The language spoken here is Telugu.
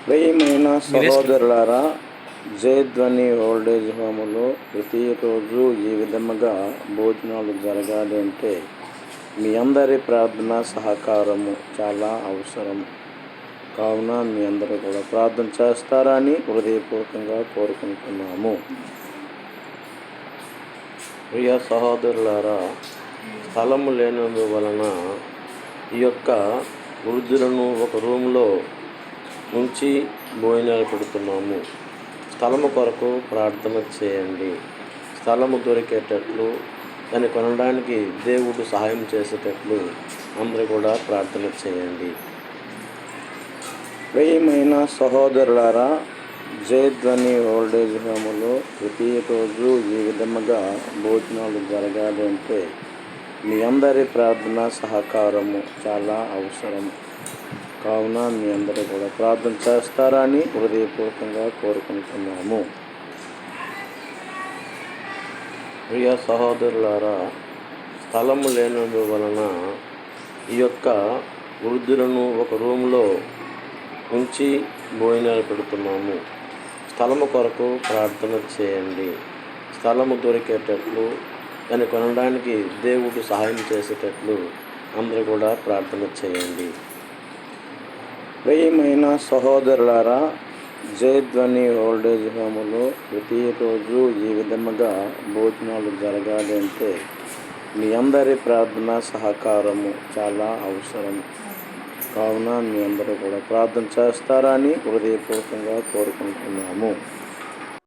ప్రియమైన సహోదరులారా, జయధ్వని ఓల్డేజ్ హోములో ప్రతిరోజు ఈ విధముగా భోజనాలు జరగాలి అంటే మీ అందరి ప్రార్థన సహకారము చాలా అవసరం. కావున మీ అందరూ కూడా ప్రార్థన చేస్తారని హృదయపూర్వకంగా కోరుకుంటున్నాము. ప్రియ సహోదరులారా, స్థలము లేనందువలన ఈ యొక్క వృద్ధులను ఒక రూమ్లో ఉంచి భోజనాలు పెడుతున్నాము. స్థలము కొరకు ప్రార్థన చేయండి. స్థలము దొరికేటట్లు దాన్ని కొనడానికి దేవుడు సహాయం చేసేటట్లు అందరూ కూడా ప్రార్థన చేయండి. ప్రియమైన సహోదరులారా, జయధ్వని ఓల్డేజ్ హోములో ప్రతిరోజు ఈ విధముగా భోజనాలు జరగాలి అంటే మీ అందరి ప్రార్థన సహకారము చాలా అవసరం. కావున మీ అందరూ కూడా ప్రార్థన చేస్తారని హృదయపూర్వకంగా కోరుకుంటున్నాము. ప్రియ సహోదరులారా, స్థలము లేనందువలన ఈ యొక్క వృద్ధులను ఒక రూమ్లో ఉంచి భోజనాలు పెడుతున్నాము. స్థలము కొరకు ప్రార్థన చేయండి. స్థలము దొరికేటట్లు దాన్ని కొనడానికి దేవుడు సహాయం చేసేటట్లు అందరూ కూడా ప్రార్థన చేయండి. ప్రియమైన సహోదరులారా, జయధ్వని ఓల్డేజ్ హోములో ప్రతిరోజు ఈ విధముగా భోజనాలు జరగాలి అంటే మీ అందరి ప్రార్థన సహకారము చాలా అవసరం. కావున మీ అందరూ కూడా ప్రార్థన చేస్తారని హృదయపూర్వకంగా కోరుకుంటున్నాము.